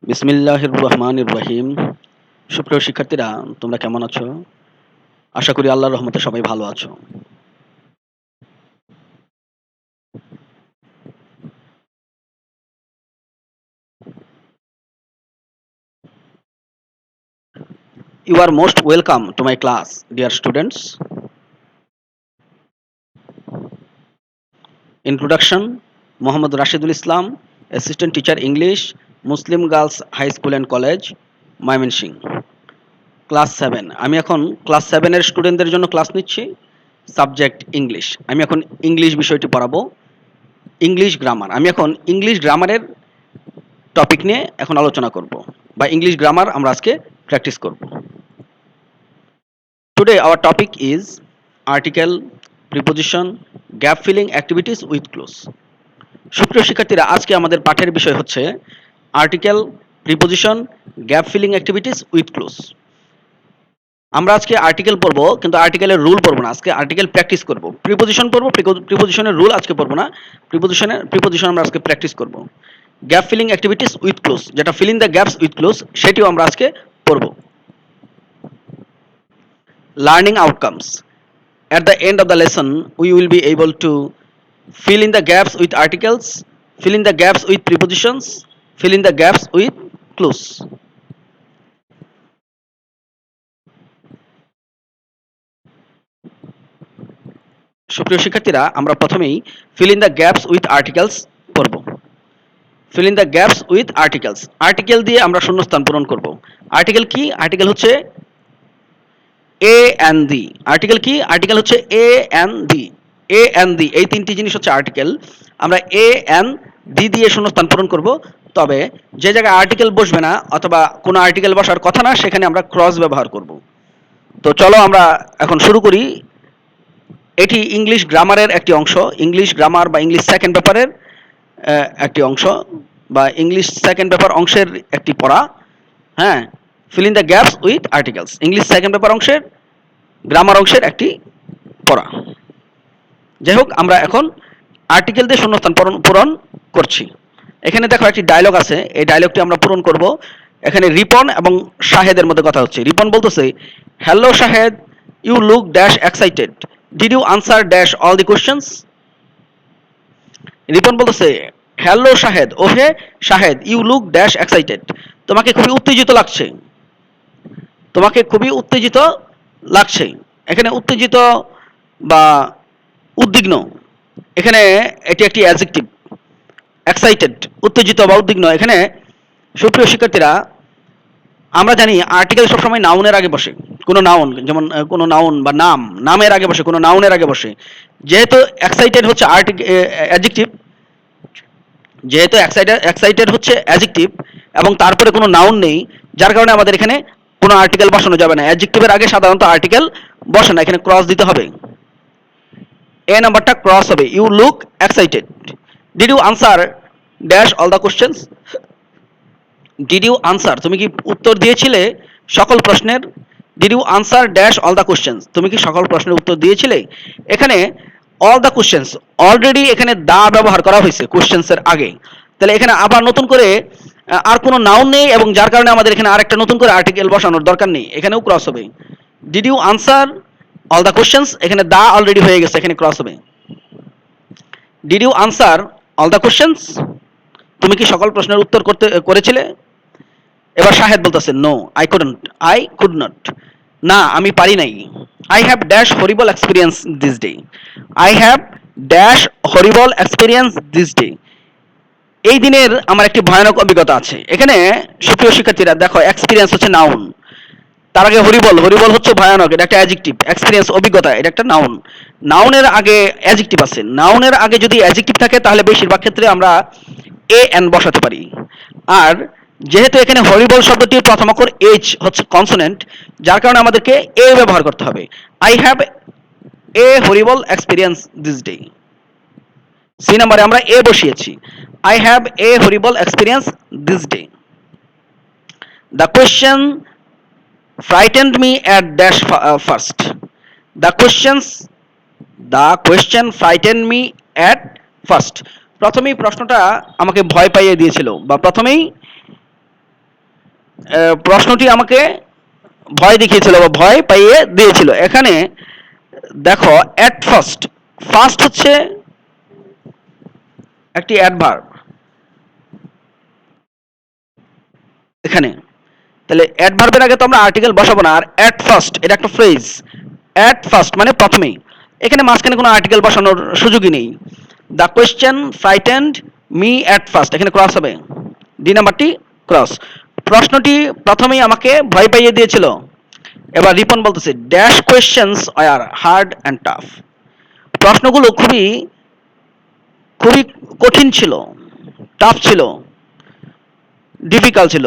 বিসমিল্লাহির রহমানির রহিম। সুপ্রিয় শিক্ষার্থীরা, তোমরা কেমন আছো? আশা করি আল্লাহর রহমতে সবাই ভালো আছো। You are most welcome to my class, dear students. Introduction: Mohammad Rashidul Islam, Assistant Teacher English, Muslim Girls High School and College, Mymensingh. Class 7। আমি এখন ক্লাস 7 এর স্টুডেন্টদের জন্য ক্লাস নিচ্ছি। Subject English. আমি এখন ইংলিশ বিষয়টি পড়াবো। English grammar. আমি এখন ইংলিশ গ্রামারের টপিক নিয়ে এখন আলোচনা করব, বা ইংলিশ গ্রামার আমরা আজকে প্র্যাকটিস করব। Today our topic is article, preposition, gap filling activities with clause. সুপ্রিয় শিক্ষার্থীরা, আজকে আমাদের পাঠের বিষয় হচ্ছে article, preposition, gap filling activities with close. আমরা আজকে আর্টিকেল পড়বো, কিন্তু আর্টিকেলের রুল পড়বো না। আজকে আর্টিকেল প্র্যাকটিস করব। প্রিপোজিশন পড়বো, প্রিপোজিশনের রুল আজকে পড়বো না। প্রিপোজিশন আমরা আজকে প্র্যাকটিস করব। Gap filling activities with clues, যেটা filling the gaps with clues, সেটিও আমরা আজকে পড়বো। Learning outcomes. At the end of the lesson, we will be able to fill in the gaps with articles, fill in the gaps with prepositions, fill in the gaps with clues. সুপ্রিয় শিক্ষার্থীরা, আমরা প্রথমেই fill in the gaps with articles পড়ব। fill in the gaps with articles. Article দিয়ে আমরা শূন্যস্থান পূরণ করব। আর্টিকেল কি? আর্টিকেল হচ্ছে এ অ্যান্ড দি। আর্টিকেল কি? আর্টিকেল হচ্ছে এ and the. A and the, এই তিনটি জিনিস হচ্ছে আর্টিকেল। আমরা এ অ্যান্ড দি দিয়ে শূন্যস্থান পূরণ করব। তবে যে জায়গায় আর্টিকেল বসবে না অথবা কোনো আর্টিকেল বসার কথা না, সেখানে আমরা ক্রস ব্যবহার করব। তো চলো আমরা এখন শুরু করি। এটি ইংলিশ গ্রামারের একটি অংশ। ইংলিশ গ্রামার বা ইংলিশ সেকেন্ড পেপারের একটি অংশ, বা ইংলিশ সেকেন্ড পেপার অংশের একটি পড়া। হ্যাঁ, feel in the gaps with articles, English second paper অংশের গ্রামার অংশের একটি পড়া। যাই হোক, আমরা এখন আর্টিকেল দিয়ে শূন্যস্থান পূরণ করছি। এখানে দেখো একটি ডায়লগ আছে, এই ডায়লগটি আমরা পূরণ করব। এখানে রিপন এবং শাহেদের মধ্যে কথা হচ্ছে। রিপন বলতেছে, hello Shahed, you look dash excited, did you answer dash all the questions. Ripon বলতেছে, হ্যালো শাহেদ, ওহে Shahed, you look dash excited, তোমাকে খুবই উত্তেজিত লাগছে, তোমাকে খুবই উত্তেজিত লাগছে। এখানে উত্তেজিত বা উদ্বিগ্ন, এখানে এটি একটি অ্যাডজেক্টিভ। এক্সাইটেড, উত্তেজিত বা উদ্বিগ্ন। এখানে সুপ্রিয় শিক্ষার্থীরা, আমরা জানি আর্টিকেল সবসময় নাউনের আগে বসে। কোনো নাউন, যেমন কোনো নাউন বা নাম, নামের আগে বসে, কোনো নাউনের আগে বসে। যেহেতু এক্সাইটেড হচ্ছে অ্যাডজেক্টিভ, যেহেতু এক্সাইটেড হচ্ছে অ্যাডজেক্টিভ এবং তারপরে কোনো নাউন নেই, যার কারণে আমাদের এখানে কোনো আর্টিকেল বসানো যাবে না। অ্যাডজেক্টিভের আগে সাধারণত আর্টিকেল বসে না, এখানে ক্রস দিতে হবে। এ নাম্বারটা ক্রস হবে। You look excited. Did you answer dash all the questions. Did you answer, তুমি কি উত্তর দিয়েছিলে সকল প্রশ্নের। Did you answer dash all the questions, তুমি কি সকল প্রশ্নের উত্তর দিয়েছিলে। এখানে অল দ্য কোশ্চেন্স, অলরেডি এখানে দা ব্যবহার করা হয়েছে কোশ্চেন্সের আগে। তাহলে এখানে আবার নতুন করে আর কোনো নাউন নেই, এবং যার কারণে আমাদের এখানে আরেকটা নতুন করে আর্টিকেল বসানোর দরকার নেই। এখানেও ক্রস হবে। Did you answer all the questions, এখানে দা অলরেডি হয়ে গেছে, এখানে ক্রস হবে। Did you answer all the questions, তুমি কি সকল প্রশ্নের উত্তর করেছিলে। এবার শাহেদ বলতেছে, নো আই কুড নট, না আমি পারি নাই। I have dash horrible experience this day. I have dash horrible experience this day, এই দিনের আমার একটি ভয়ানক অভিজ্ঞতা আছে। এখানে সুপ্রিয় শিক্ষার্থীরা দেখো, এক্সপিরিয়েন্স হচ্ছে নাউন, তার আগে হরিবল, হরিবল হচ্ছে ভয়ানক, এটা একটা অ্যাডজেক্টিভ। এক্সপিরিয়েন্স অভিজ্ঞতা, এটা একটা নাউন। নাউনের আগে অ্যাডজেক্টিভ আছে। নাউনের আগে যদি অ্যাডজেক্টিভ থাকে, তাহলে বেশিরভাগ ক্ষেত্রে আমরা এ এন বসাতে পারি। আর যেহেতু এখানে হরিবল শব্দটির প্রথম অক্ষর এইচ হচ্ছে কনসোনেন্ট, যার কারণে আমাদেরকে এ ব্যবহার করতে হবে। I have a horrible experience this day. C নাম্বারে আমরা এ বসিয়েছি। I have a horrible experience this day. The question frightened me at dash first. The question frightened me at first. প্রথমেই প্রশ্নটা আমাকে ভয় পাইয়ে দিয়েছিল, বা প্রথমেই প্রশ্নটি আমাকে ভয় দেখিয়েছিল বা ভয় পাইয়ে দিয়েছিল। এখানে দেখো অ্যাট ফার্স্ট, ফার্স্ট হচ্ছে একটি অ্যাডভার্ব এখানে, তাহলে অ্যাডভার্বের আগে তো আমরা আর্টিকেল বসাবো না। আর অ্যাট ফার্স্ট এটা একটা ফ্রেজ, অ্যাট ফার্স্ট মানে প্রথমেই, এখানে মাঝখানে কোনো আর্টিকেল বসানোর সুযোগই নেই। The question frightened me at first, এখানে ক্রস হবে, ডি নাম্বারটি ক্রস। প্রশ্নটি প্রথমেই আমাকে ভয় পাইয়ে দিয়েছিল। এবার রিপন বলতেছে dash questions are hard and tough, প্রশ্নগুলো খুবই খুবই কঠিন ছিল, টাফ ছিল, ডিফিকাল্ট ছিল।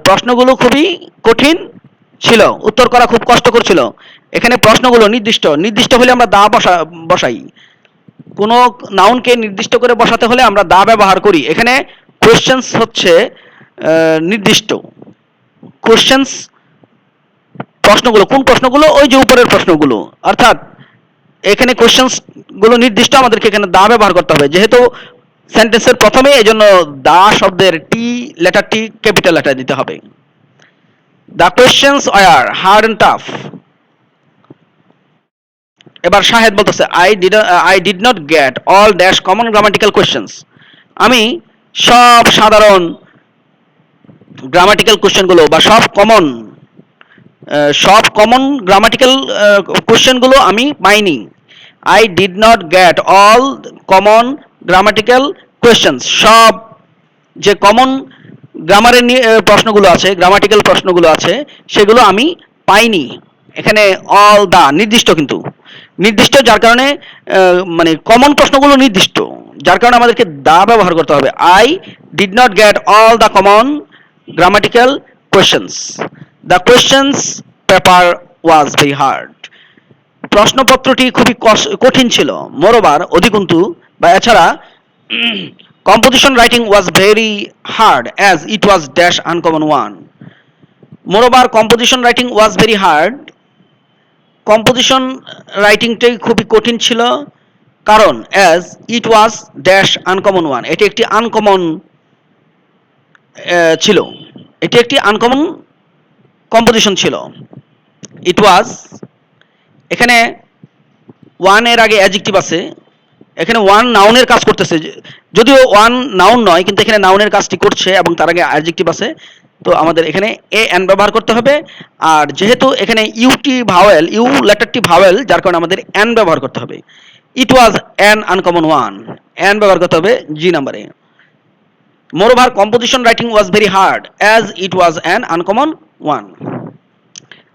প্রশ্নগুলো খুবই কঠিন ছিল, উত্তর করা খুব কষ্টকর ছিল। এখানে প্রশ্নগুলো নির্দিষ্ট, নির্দিষ্ট হলে আমরা দা বসাই, কোনো নাউনকে নির্দিষ্ট করে বসাতে হলে আমরা দা ব্যবহার করি। এখানে কোয়েশ্চেন্স হচ্ছে নির্দিষ্ট, কোয়েশ্চেন্স প্রশ্নগুলো, কোন প্রশ্নগুলো, ওই যে উপরের প্রশ্নগুলো, অর্থাৎ এখানে কোয়েশ্চেন্স গুলো নির্দিষ্ট, আমাদেরকে এখানে দা ব্যবহার করতে হবে যেহেতু সেন্টেন্সের প্রথমে, এই জন্য দা শব্দের টি লেটারটি ক্যাপিটাল লেটার দিতে হবে। The questions are hard and tough. এবার শাহেদ বলতেছে I did not get all dash common grammatical questions, আমি সব সাধারণ গ্রামাটিক্যাল কোয়েশ্চেনগুলো বা সব কমন গ্রামাটিক্যাল কোয়েশ্চেনগুলো আমি পাইনি। I did not get all common grammatical questions, সব যে কমন গ্রামারের প্রশ্নগুলো আছে, গ্রামাটিক্যাল প্রশ্নগুলো আছে, সেগুলো আমি পাইনি। এখানে অল দা নির্দিষ্ট, কিন্তু নির্দিষ্ট যার কারণে মানে কমন প্রশ্নগুলো নির্দিষ্ট, যার কারণে আমাদেরকে দা ব্যবহার করতে হবে। I did not get all the common grammatical questions, the questions paper was very hard, প্রশ্নপত্রটি খুবই কঠিন ছিল। মোরওভার অধিকন্তু বা এছাড়া composition writing was very hard as it was dash uncommon one, moreover composition writing was very hard, composition রাইটিংটাই খুবই কঠিন ছিল, কারণ as it was dash uncommon one, এটি একটি আনকমন ছিল, এটি একটি আনকমন কম্পোজিশন ছিল। ইট ওয়াজ, এখানে ওয়ান এর আগে অ্যাডজেক্টিভ আছে, এখানে ওয়ান নাউনের কাজ করতেছে, যদিও ওয়ান নাউন নয় কিন্তু এখানে নাউনের কাজটি করছে এবং তার আগে অ্যাডজেক্টিভ আছে, তো আমাদের এখানে এ এন ব্যবহার করতে হবে। আর যেহেতু এখানে ইউটি ভাওয়েল, ইউ লেটারটি ভাওয়েল, যার কারণে আমাদের এন ব্যবহার করতে হবে। It was an uncommon one, an ব্যবহার করতে হবে জি নাম্বারে। Moreover composition writing was very hard as it was an uncommon one.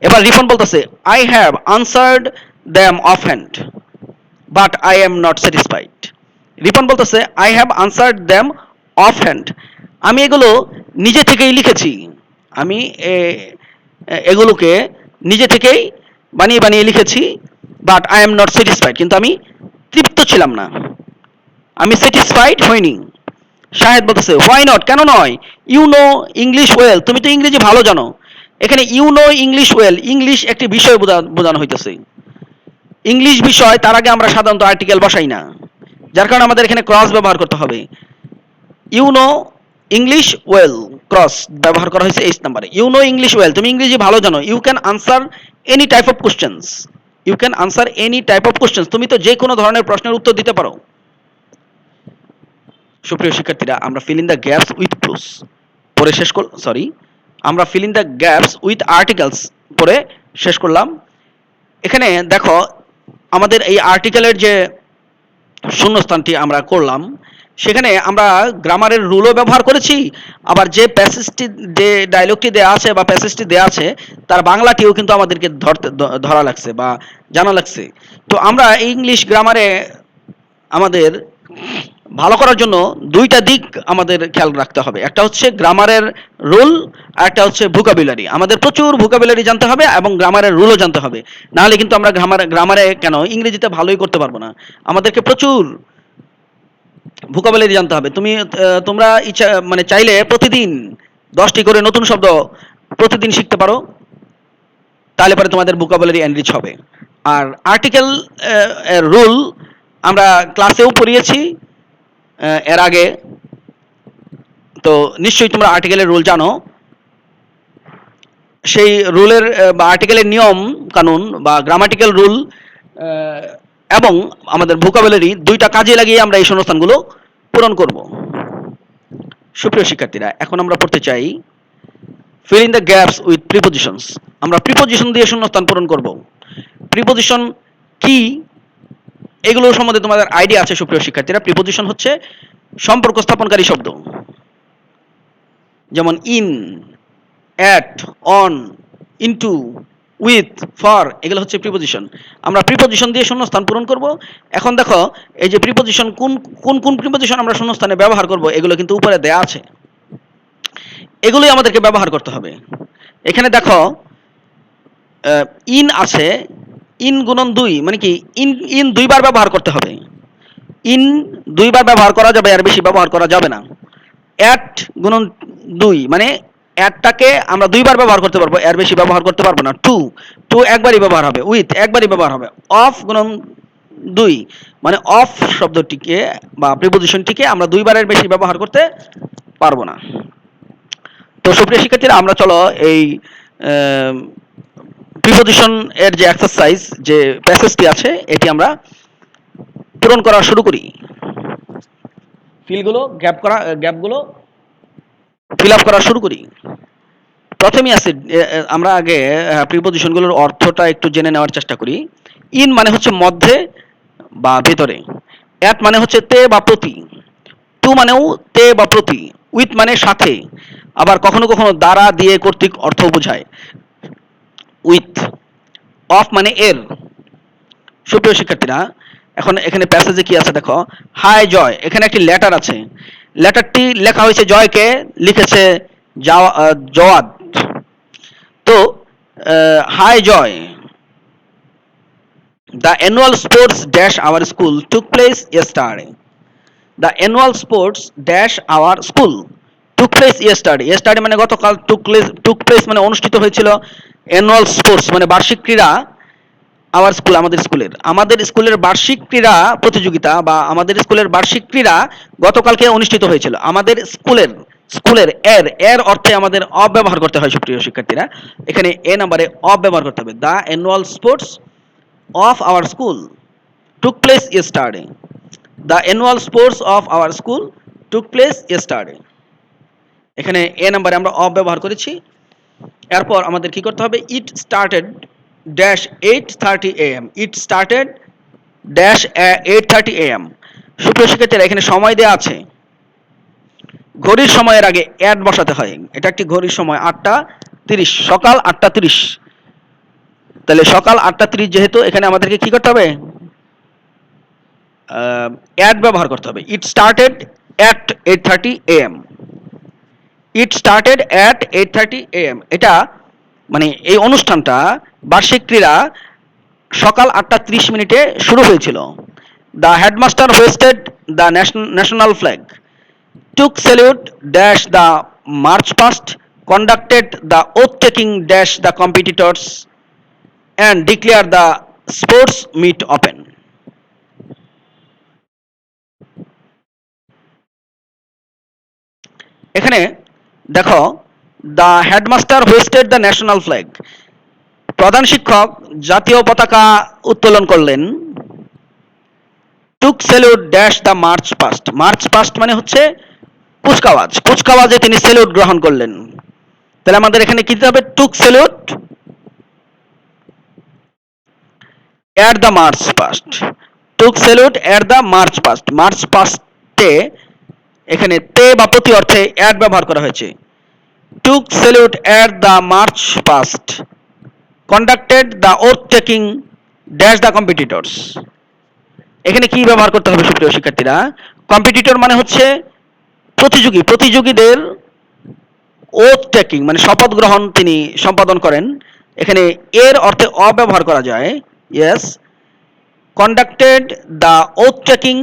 এবার রিফন বলতেছে I have answered them off hand but I am not satisfied, Ripon বলতেছে I have answered them off hand, আমি এগুলো নিজে থেকেই লিখেছি, আমি এগুলোকে নিজে থেকেই বানিয়ে বানিয়ে লিখেছি, but I am not satisfied, কিন্তু আমি তৃপ্ত ছিলাম না, আমি স্যাটিসফাইড হইনি। শাহেদ বলতেছে হোয়াই নট, কেন নয়, ইউ নো ইংলিশ ওয়েল, তুমি তো ইংরেজি ভালো জানো। এখানে you know English well, English একটি বিষয় বোঝানো হইতেছে, ইংলিশ বিষয়, তার আগে আমরা সাধারণত আর্টিকেল বসাই না, যার কারণে আমাদের এখানে ক্রস ব্যবহার করতে হবে। You know English well, cross ব্যবহার করা হয়েছে এইচ নাম্বারে। ইউ নো ইংলিশ ওয়েল, তুমি ইংরেজি ভালো জানো। You can answer any type of questions, you can answer any type of questions, তুমি তো যে কোনো ধরনের প্রশ্নের উত্তর দিতে পারো। সুপ্রিয় শিক্ষার্থীরা, আমরা feel in the gaps with clues পরে শেষ কর, সরি, আমরা feel in the gaps with articles পরে শেষ করলাম। এখানে দেখো আমাদের এই আর্টিকেলের যে শূন্যস্থানটি আমরা করলাম, সেখানে আমরা গ্রামারের রুলও ব্যবহার করেছি, আবার যে প্যাসেজটি, যে ডায়লগটি দেওয়া আছে বা প্যাসেজটি দেওয়া আছে, তার বাংলাটিও কিন্তু আমাদেরকে ধরা লাগছে বা জানা লাগছে। তো আমরা ইংলিশ গ্রামারে আমাদের ভালো করার জন্য দুইটা দিক আমাদের খেয়াল রাখতে হবে, একটা হচ্ছে গ্রামারের রুল আর একটা হচ্ছে ভোকাবুলারি। আমাদের প্রচুর ভোকাবুলারি জানতে হবে এবং গ্রামারের রুলও জানতে হবে, নাহলে কিন্তু আমরা গ্রামারে কেন ইংরেজিতে ভালোই করতে পারবো না। আমাদেরকে প্রচুর ভোকাবুলারি জানতে হবে। তোমরা ইচ্ছা মানে চাইলে প্রতিদিন 10টি করে নতুন শব্দ প্রতিদিন শিখতে পারো, তাহলে পরে তোমাদের ভোকাবুলারি এনরিচ হবে। আর আর্টিকেল রুল আমরা ক্লাসেও পড়িয়েছি এর আগে, তো নিশ্চয়ই তোমরা আর্টিকেলের রুল জানো। সেই রুলের বা আর্টিকেলের নিয়ম কানুন বা গ্রামাটিক্যাল রুল এবং আমাদের ভোকাবুলারি দুইটা কাজে লাগিয়ে আমরা এই শূন্যস্থানগুলো পূরণ করব। সুপ্রিয় শিক্ষার্থীরা, এখন আমরা পড়তে চাই feel in the gaps with prepositions. আমরা প্রিপোজিশন দিয়ে শূন্যস্থান পূরণ করব। প্রিপোজিশন কি এগুলো সম্বন্ধে তোমাদের আইডিয়া আছে সুপ্রিয় শিক্ষার্থীরা? প্রিপোজিশন হচ্ছে সম্পর্ক স্থাপনকারী শব্দ, যেমন in, at, on, into, with, for, এগুলো হচ্ছে প্রিপোজিশন। আমরা প্রিপোজিশন দিয়ে শূন্যস্থান পূরণ করব। এখন দেখো এই যে প্রিপোজিশন কোন কোন কোন প্রিপোজিশন আমরা শূন্যস্থানে ব্যবহার করব এগুলো কিন্তু উপরে দেয়া আছে, এগুলোই আমাদেরকে ব্যবহার করতে হবে। এখানে দেখো ইন আছে, ইন গুণন 2 মানে কি ইন ইন দুইবার ব্যবহার করতে হবে। ইন দুইবার ব্যবহার করা যাবে, আর বেশি ব্যবহার করা যাবে না। অ্যাট গুণন 2 মানে অ্যাটটাকে আমরা দুইবার ব্যবহার করতে পারবো, এর বেশি ব্যবহার করতে পারবো না। টু, টু একবারই ব্যবহার হবে। উইথ একবারই ব্যবহার হবে। অফ গুণন 2 মানে অফ শব্দটিকে বা প্রিপোজিশনটিকে আমরা দুইবারের বেশি ব্যবহার করতে পারবো না। তো সুপ্রিয় শিক্ষার্থীরা, আমরা চলো এই প্রিপোজিশন এর যে এক্সারসাইজ যে প্যাসেজটি আছে এটি আমরা পূরণ করা শুরু করি। গ্যাপগুলো ফিল আপ করা শুরু করি। প্রথমেই আছে আমরা আগে প্রিপোজিশনগুলোর অর্থটা একটু জেনে নেওয়ার চেষ্টা করি। ইন মানে হচ্ছে মধ্যে বা ভেতরে। অ্যাট মানে হচ্ছে তে বা প্রতি। টু মানেও তে বা প্রতি। উইথ মানে সাথে, আবার কখনো কখনো দ্বারা, দিয়ে, কর্তৃক অর্থ বোঝায় উইথ। অফ মানে এর। সুপ্রিয় শিক্ষার্থীরা, এখন এখানে প্যাসেজে কি আছে দেখো। হাই জয়, এখানে একটি লেটার আছে। লেটারটি লেখা হয়েছে জয়কে, লিখেছে জওয়াদ। তো hi Joy, the annual sports dash our school took place yesterday. The annual sports dash our school took place yesterday. Yesterday মানে গতকাল, টুক প্লেস মানে অনুষ্ঠিত হয়েছিল, অ্যানুয়াল স্পোর্টস মানে বার্ষিক ক্রীড়া, আওয়ার স্কুল আমাদের স্কুলের বার্ষিক ক্রীড়া প্রতিযোগিতা বা আমাদের স্কুলের বার্ষিক ক্রীড়া গতকালকে অনুষ্ঠিত হয়েছিল। আমাদের স্কুলের এর অর্থে আমাদের অফ ব্যবহার করতে হয় সুপ্রিয় শিক্ষার্থীরা। এখানে এ নাম্বারে অফ ব্যবহার করতে হবে। The annual sports of our school took place yesterday. The annual sports of our school took place yesterday. এখানে এ নাম্বারে আমরা অফ ব্যবহার করেছি। এরপর আমাদের কি করতে হবে? It started dash 8:30 AM। It started dash 8:30 AM। সুপ্রিয় শিক্ষার্থীরা, এখানে সময় দেওয়া আছে। ঘড়ির সময়ের আগে অ্যাড বসাতে হয়। এটা একটি ঘড়ির সময় 8:30, সকাল 8:30। তাহলে সকাল 8:30 যেহেতু, এখানে আমাদেরকে কি করতে হবে? অ্যাড ব্যবহার করতে হবে। It started at 8:30 AM। It started at 8:30 AM। এটা মানে এই অনুষ্ঠানটা, বার্ষিক ক্রীড়া সকাল 8:30 শুরু হয়েছিল। The headmaster hoisted the national flag, took salute dash the march past, conducted the oath taking dash the competitors and declare the sports meet open. এখানে দেখো, the headmaster hoisted the national flag, প্রধান শিক্ষক জাতীয় পতাকা উত্তোলন করলেন। Took salute dash the march past, march past মানে হচ্ছে কুচকাওয়াজ, কুচকাওয়াজে তিনি স্যালুট গ্রহণ করলেন। তাহলে আমাদের এখানে কি দিতে হবে? Took salute at the march past. Took salute at the march past. March পাস্টে এখানে তে বা প্রতি অর্থে অ্যাড ব্যবহার করা হয়েছে। Took salute at the march past, conducted the oath taking dash the competitors. এখানে কি ব্যবহার করতে হবে সুপ্রিয় শিক্ষার্থীরা? কম্পিটিটর মানে হচ্ছে প্রতিযোগীদের ওথ টেকিং মানে শপথ গ্রহণ তিনি সম্পাদন করেন। এখানে এর অর্থে অব্যবহার করা যায়। Yes, conducted the oath taking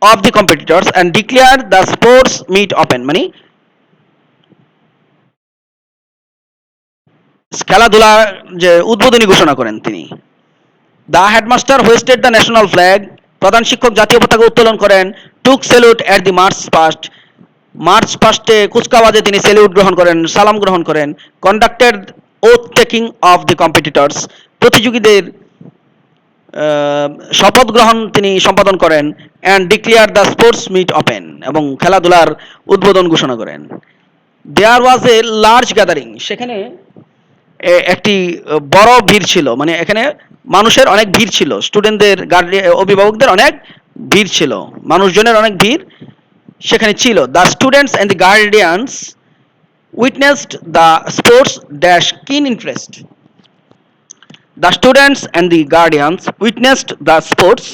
of the competitors and declare the sports meet open মানে খেলাধুলা যে উদ্বোধনী ঘোষণা করেন তিনি। The headmaster hoisted the national flag, প্রধান শিক্ষক জাতীয় পতাকা উত্তোলন করেন। Took salute at the march past, march পাস্টে কুচকাওয়াজে তিনি স্যালুট গ্রহণ করেন, সালাম গ্রহণ করেন। Conducted oath taking of the competitors, প্রতিযোগীদের শপথ গ্রহণ তিনি সম্পাদন করেন। And declare the sports meet open, এবং খেলাধুলার উদ্বোধন ঘোষণা করেন। দেয়ার ওয়াজ এ লার্জ গ্যাদারিং, সেখানে একটি বড় ভিড় ছিল, মানে এখানে মানুষের অনেক ভিড় ছিল, স্টুডেন্টদের অভিভাবকদের অনেক ভিড় ছিল, মানুষজনের অনেক ভিড় সেখানে ছিল। The students and the guardians witnessed the sports dash keen interest. The students and the guardians witnessed the sports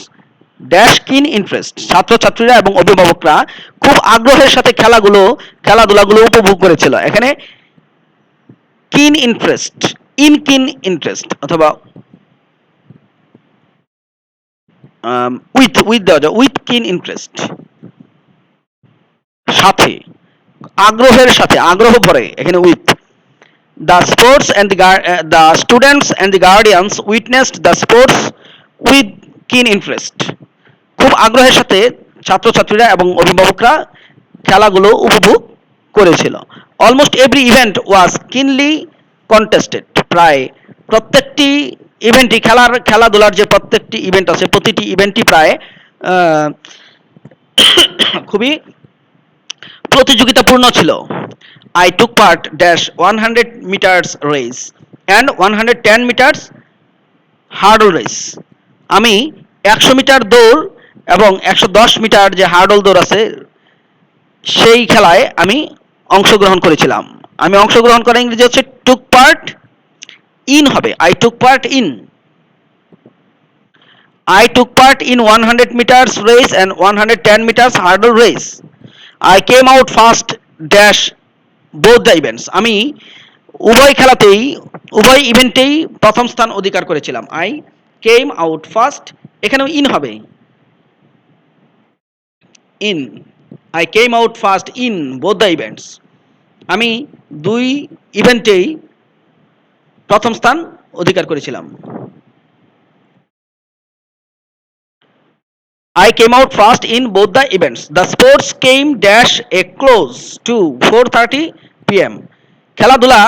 dash keen interest, ছাত্রছাত্রীরা এবং অভিভাবকরা খুব আগ্রহের সাথে খেলাধুলাগুলো উপভোগ করেছিল। এখানে কিন ইন্টারেস্ট, ইন কিন ইন্টারেস্ট অথবা উইথ দেওয়া যায়, উইথ কিন ইন্টারেস্ট, সাথে, আগ্রহের সাথে, আগ্রহ পরে এখানে with. The sports and the students and the guardians witnessed the sports with কিন ইন্টারেস্ট, খুব আগ্রহের সাথে ছাত্রছাত্রীরা এবং অভিভাবকরা খেলাগুলো উপভোগ করেছিল। অলমোস্ট এভরি ইভেন্ট ওয়াজ কিনলি কন্টেস্টেড, প্রায় প্রত্যেকটি ইভেন্টই খেলাধুলার যে প্রত্যেকটি ইভেন্ট আছে প্রতিটি ইভেন্টই প্রায় খুবই প্রতিযোগিতাপূর্ণ ছিল। I took part dash 100 meters race and 110 meters hurdle race, আমি 100 মিটার দৌড় এবং 110 মিটার যে হার্ডল দৌড় আছে সেই খেলায় আমি অংশগ্রহণ করেছিলাম। আমি অংশগ্রহণ করা ইংরেজি হচ্ছে টুক পার্ট, ইন হবে I took part in. I took part in 100 meters race and 110 meters hurdle race. I came out first dash both the events. আমি উভয় ইভেন্টেই প্রথম স্থান অধিকার করেছিলাম। I came out first, এখানেও ইন হবে, in. I came out first in both the events. আমি দুই ইভেন্টেই প্রথম স্থান অধিকার করেছিলাম। I came out first in both the events. The sports came dash a close to 4:30 p.m. খেলাধুলা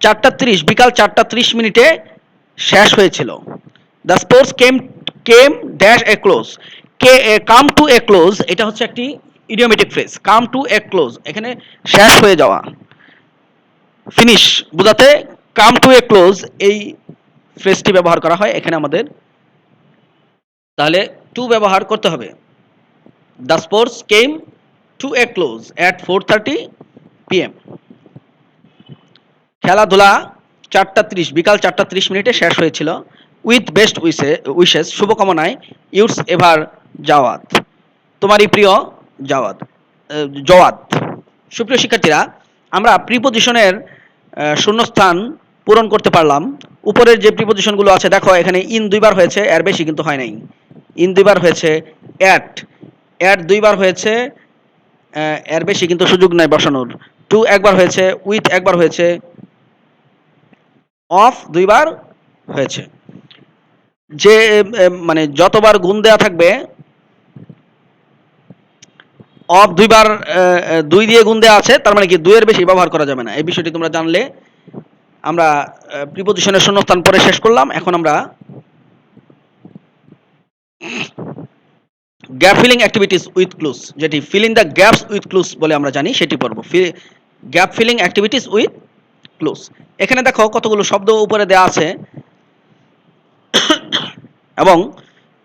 4:30 বিকাল 4:30 শেষ হয়েছিল। The sports came dash a close. Come to a close, এটা হচ্ছে একটি idiomatic phrase. Come to a close, এখানে শেষ হয়ে যাওয়া, ফিনিশ বোঝাতে come to a close এই ফ্রেজটি ব্যবহার করা হয়। এখানে আমাদের তাহলে টু ব্যবহার করতে হবে। The sports came to a close at 4:30 p.m. খেলাধুলা 4:30 বিকাল 4:30 শেষ হয়েছিল। উইথ বেস্ট উইশেস, শুভকামনায়, ইউটস এভার জাওয়াদ, তোমারই প্রিয় জওয়াদ। সুপ্রিয় শিক্ষার্থীরা, আমরা প্রিপজিশনের শূন্যস্থান পূরণ করতে পারলাম। উপরের যে প্রিপজিশনগুলো আছে দেখো, এখানে ইন দুইবার হয়েছে, এর বেশি কিন্তু হয় নাই। ইন দুইবার হয়েছে, অ্যাট দুইবার হয়েছে, এর বেশি কিন্তু সুযোগ নাই বসানোর। টু একবার হয়েছে, উইথ একবার হয়েছে, অফ দুইবার হয়েছে। যে মানে যতবার গুণ দেয়া থাকবে, অফ দুইবার, দুই দিয়ে গুণ দেয়া আছে, তার মানে কি দুইয়ের বেশি ব্যবহার করা যাবে না। এই বিষয়টি তোমরা জানলে। আমরা প্রিপজিশনের শূন্যস্থান পরে শেষ করলাম। এখন আমরা gap filling activities with clues, যেটি fill in the gaps with clues বলে আমরা জানি, সেটি পড়ব। Gap filling activities with clues. এখানে দেখো কতগুলো শব্দ উপরে দেওয়া আছে এবং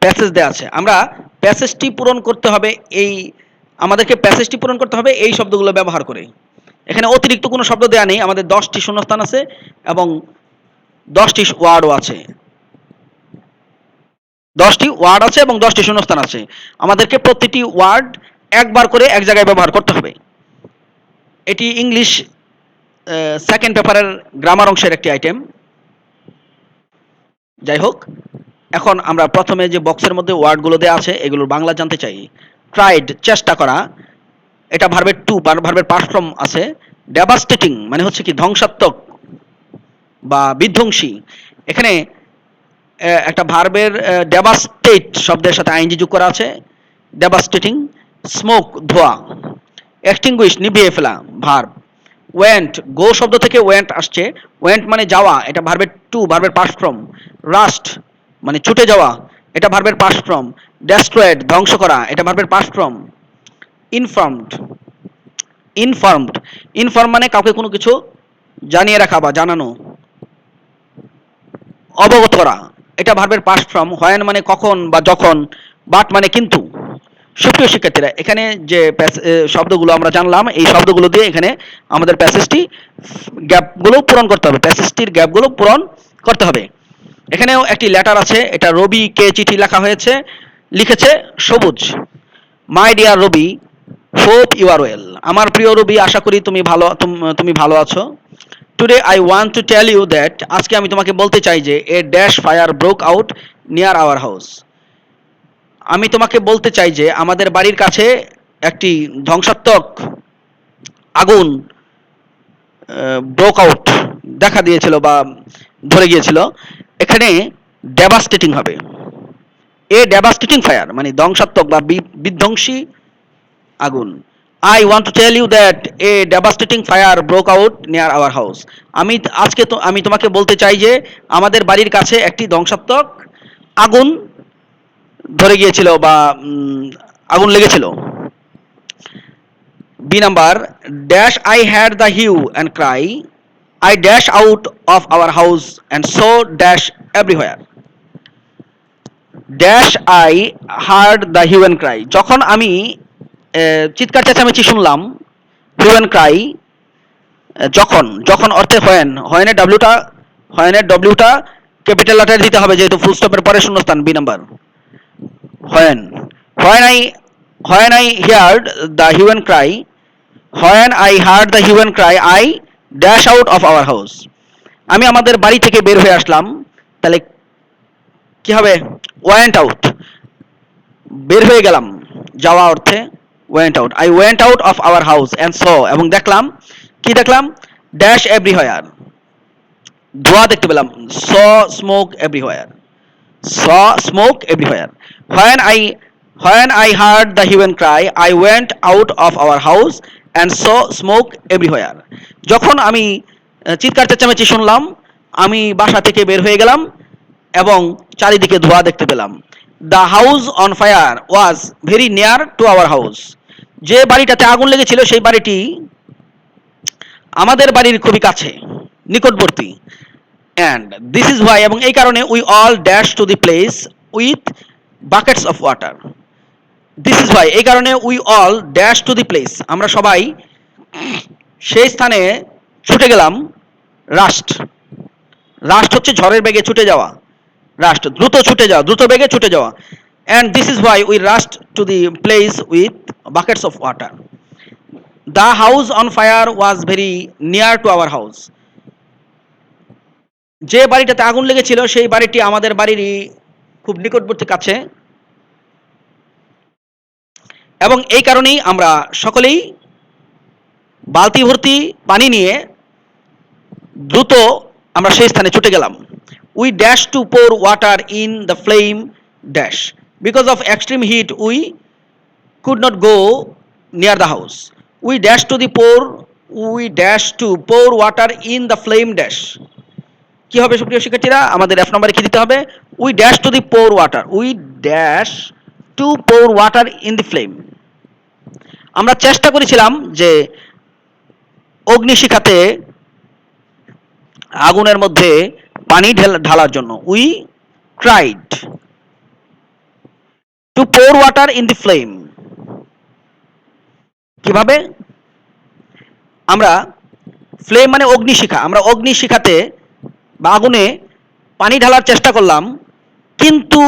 প্যাসেজ দেওয়া আছে। আমরা প্যাসেজটি পূরণ করতে হবে, আমাদেরকে প্যাসেজটি পূরণ করতে হবে এই শব্দগুলো ব্যবহার করে। এখানে অতিরিক্ত কোনো শব্দ দেওয়া নেই, আমাদের 10টি শূন্যস্থান আছে এবং 10টি ওয়ার্ডও আছে। 10টি ওয়ার্ড আছে এবং 10টি শূন্যস্থান আছে। আমাদেরকে প্রতিটি ওয়ার্ড একবার করে এক জায়গায় ব্যবহার করতে হবে। এটি ইংলিশ সেকেন্ড পেপারের গ্রামার অংশের একটি আইটেম। যাই হোক, এখন আমরা প্রথমে যে বক্সের মধ্যে ওয়ার্ডগুলো দেওয়া আছে এগুলোর বাংলা জানতে চাই। ট্রাইড চেষ্টা করা, এটা ভার্বের টু, ভার্বের পাস্ট ফর্ম আছে। ডেভাস্টেটিং মানে হচ্ছে কি ধ্বংসাত্মক বা বিধ্বংসী। এখানে একটা ভার্বের ডেভাস্টেট শব্দের সাথে আইএনজি যোগ করা আছে, ডেভাস্টেটিং। স্মোক ধোয়া, এক্সটিংগুইশ নিভিয়ে ফেলা ভার্ব। ওয়েন্ট, গো শব্দ থেকে ওয়েন্ট আসছে। ওয়েন্ট মানে যাওয়া, এটা ভার্বের টু, ভার্বের পাস্ট ফর্ম। রাস্ট মানে ছুটে যাওয়া, এটা ভার্বের পাস্ট ফর্ম। ডেস্ট্রয়েড ধ্বংস করা, এটা ভার্বের past form. Informed, informed, inform মানে কাউকে কোনো কিছু জানিয়ে রাখা বা জানানো, অবগত করা, এটা ভার্বের পাস্ট ফর্ম। হোয়েন মানে কখন বা যখন, বাট মানে কিন্তু। সুপ্রিয় শিক্ষার্থীরা, এখানে যে শব্দগুলো আমরা জানলাম, এই শব্দগুলো দিয়ে এখানে আমাদের প্যাসেজটি গ্যাপগুলো পূরণ করতে হবে, প্যাসেজটির গ্যাপগুলো পূরণ করতে হবে। এখানেও একটি লেটার আছে, এটা রবিকে চিঠি লেখা হয়েছে, লিখেছে Sabuj. My dear Rabi, hope you are well. আমার প্রিয় রবি, আশা করি তুমি ভালো আছো। Today I want to tell you that, আজকে আমি তোমাকে বলতে চাই যে a dash fire broke out near our house. আমি তোমাকে বলতে চাই যে আমাদের বাড়ির কাছে একটি ধ্বংসাত্মক আগুন ব্রোক আউট দেখা দিয়েছিল বা ধরে গিয়েছিল। এখানে ডেভাস্টেটিং হবে। এ ডেভাস্টেটিং ফায়ার মানে ধ্বংসাত্মক বা বিধ্বংসী আগুন। I want to tell you that a devastating fire broke out near our house. আমি তোমাকে বলতে চাই যে আমাদের বাড়ির কাছে একটি ধ্বংসাত্মক আগুন ধরে গিয়েছিল বা আগুন লেগেছিল। B number, dash I had the hue and cry, I dash out of our house and so dash everywhere. Dash I heard the hue and cry, যখন আমি চিৎকার চেঁচামেচি শুনলাম। হিউ অ্যান্ড ক্রাই যখন, যখন অর্থে হোয়েন, হোয়েনের ডব্লিউটা ক্যাপিটাল লেটার দিতে হবে যেহেতু ফুল স্টপের পরে শূন্যস্থান। B number, when, when I when I heard the hue and cry, when I heard the hue and cry I dash out of our house. আমি আমাদের বাড়ি থেকে বের হয়ে আসলাম, তাহলে কি হবে? ওয়েন্ট আউট, বের হয়ে গেলাম, যাওয়া অর্থে went out. I went out of our house and saw, এবং দেখলাম, কি দেখলাম? ড্যাশ এভরিহোয়ার, ধোঁয়া দেখতে পেলাম। Saw smoke everywhere, saw smoke everywhere. When I when I heard the hue and cry I went out of our house and saw smoke everywhere. যখন আমি চিৎকার চেঁচামেচি শুনলাম, আমি বাসা থেকে বের হয়ে গেলাম এবং চারিদিকে ধোঁয়া দেখতে পেলাম। The house on fire was very near to our house. যে বাড়িটাতে আগুন লেগেছিল সেই বাড়িটি আমাদের বাড়ির খুবই কাছে, নিকটবর্তী। অ্যান্ড দিস ইজ ওয়াই, এবং এই কারণে we all dash to the place with buckets of water. This is Y, এই কারণে we all dash to the place, আমরা সবাই সেই স্থানে ছুটে গেলাম। রাস্ট, রাস্ট হচ্ছে ঝড়ের বেগে ছুটে যাওয়া, রাস্ট দ্রুত ছুটে যাওয়া, দ্রুত বেগে ছুটে যাওয়া। And this is why we rushed to the place with buckets of water. The house on fire was very near to our house. যে বাড়িটাতে আগুন লেগেছিল সেই বাড়িটি আমাদের বাড়িরই খুব নিকটবর্তী কাছে, এবং এই কারণেই আমরা সকলেই বালতি ভর্তি পানি নিয়ে দ্রুত আমরা সেই স্থানে ছুটে গেলাম। We dash to pour water in the flame dash, because of extreme heat we could not go near the house. We dash to the pour we dash to pour water in the flame dash. কি হবে সুপ্রিয় শিক্ষার্থীরা? আমাদের F নম্বরে কি দিতে হবে? We dash to the pour water, we dash to pour water in the flame. আমরা চেষ্টা করেছিলাম যে অগ্নিশিখাতে, আগুনের মধ্যে পানি ঢালার জন্য। We tried to pour water in the flame. কিভাবে? আমরা ফ্লেম মানে অগ্নিশিখা, আমরা অগ্নিশিখাতে বা আগুনে পানি ঢালার চেষ্টা করলাম, কিন্তু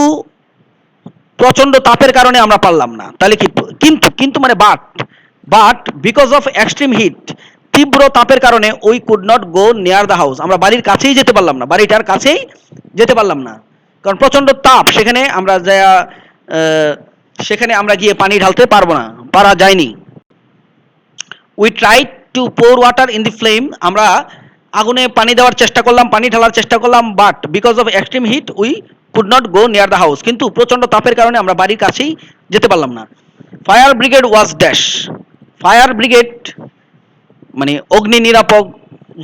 প্রচন্ড তাপের কারণে আমরা পারলাম না। তাহলে কি? কিন্তু, কিন্তু মানে but because of extreme heat, তীব্র তাপের কারণে we could not go near the house, আমরা বাড়ির কাছেই যেতে পারলাম না, বাড়িটার কাছেই যেতে পারলাম না, কারণ প্রচন্ড তাপ। সেখানে আমরা গিয়ে পানি ঢালতে পারবো না, পারা যায়নি। We tried to pour water in the flame, আমরা আগুনে পানি দেওয়ার চেষ্টা করলাম, পানি ঢালার চেষ্টা করলাম, but because of extreme heat we could not go near the house, কিন্তু প্রচন্ড তাপের কারণে আমরা বাড়ির কাছেই যেতে পারলাম না। Fire brigade was dash, fire brigade মানে অগ্নি নিরাপক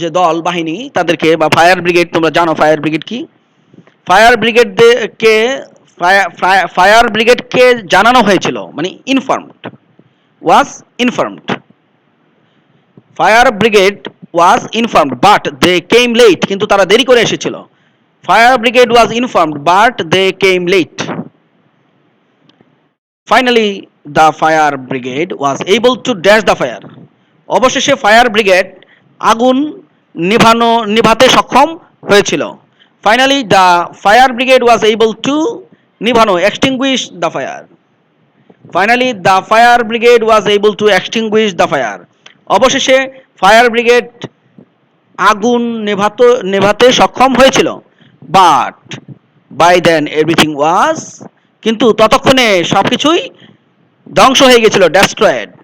যে দল বাহিনী তাদেরকে, বা ফায়ার ব্রিগেড, তোমরা জানো ফায়ার ব্রিগেড কি। ফায়ার ব্রিগেডকে ফায়ার ব্রিগেডকে জানানো হয়েছিল, মানে informed, was informed, fire brigade was informed but they came late, কিন্তু তারা দেরি করে এসেছিল। Fire brigade was informed but they came late. Finally the fire brigade was able to dash the fire, অবশেষে ফায়ার ব্রিগেড আগুন নিভাতে সক্ষম হয়েছিল। Finally the fire brigade was able to নিভানো extinguish the fire. Finally the fire brigade was able to extinguish the fire, অবশেষে fire brigade আগুন নেভাতে সক্ষম হয়েছিল। But by then everything was, কিন্তু ততক্ষণে সবকিছুই ধ্বংস হয়ে গেছিল, destroyed.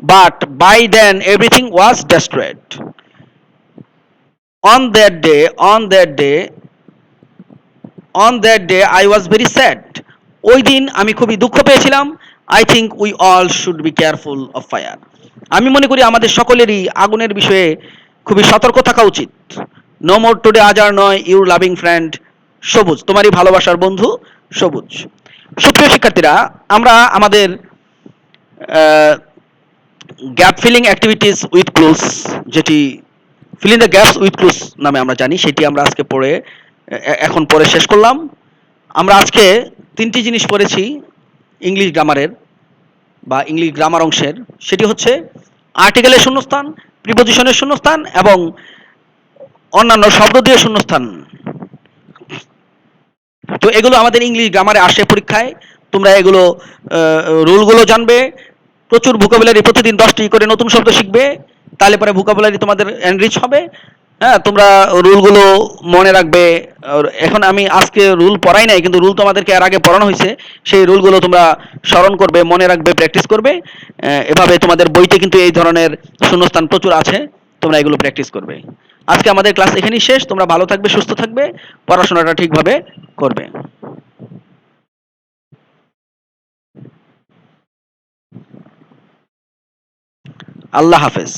But by then everything was destroyed. On that day on that day on that day I was very sad, ওই দিন আমি খুবই দুঃখ পেয়েছিলাম। I think we all should be careful of fire, আমি মনে করি আমাদের সকলেরই আগুনের বিষয়ে খুবই সতর্ক থাকা উচিত। নো মোর টুডে, আজ আর নয়, ইউর লাভিং ফ্রেন্ড সবুজ, তোমারই ভালোবাসার বন্ধু সবুজ। সুপ্রিয় শিক্ষার্থীরা, আমরা আমাদের gap filling activities with clues, যেটি fill in the gaps with clues নামে আমরা জানি, সেটি আমরা আজকে এখন পড়ে শেষ করলাম। আমরা আজকে তিনটি জিনিস পড়েছি ইংলিশ গ্রামারের বা ইংলিশ গ্রামার অংশের, সেটি হচ্ছে আর্টিকেলের শূন্যস্থান, প্রিপোজিশনের শূন্যস্থান এবং অন্যান্য শব্দ দিয়ে শূন্যস্থান। তো এগুলো আমাদের ইংলিশ গ্রামারে আসে পরীক্ষায়, তোমরা এগুলো রুলগুলো জানবে। প্রচুর ভোকাবুলারি, প্রতিদিন 10টি করে নতুন শব্দ শিখবে, তাহলে পরে ভোকাবুলারি তোমাদের এনরিচ হবে। হ্যাঁ, তোমরা রুলগুলো মনে রাখবে। এখন আমি আজকে রুল পড়াই নাই, কিন্তু রুল তোমাদেরকে এর আগে পড়ানো হয়েছে, সেই রুলগুলো তোমরা স্মরণ করবে, মনে রাখবে, প্র্যাকটিস করবে। এভাবে তোমাদের বইতে কিন্তু এই ধরনের শূন্যস্থান প্রচুর আছে, তোমরা এগুলো প্র্যাকটিস করবে। আজকে আমাদের ক্লাস এখানেই শেষ। তোমরা ভালো থাকবে, সুস্থ থাকবে, পড়াশোনাটা ঠিকভাবে করবে। আল্লাহ হাফেজ।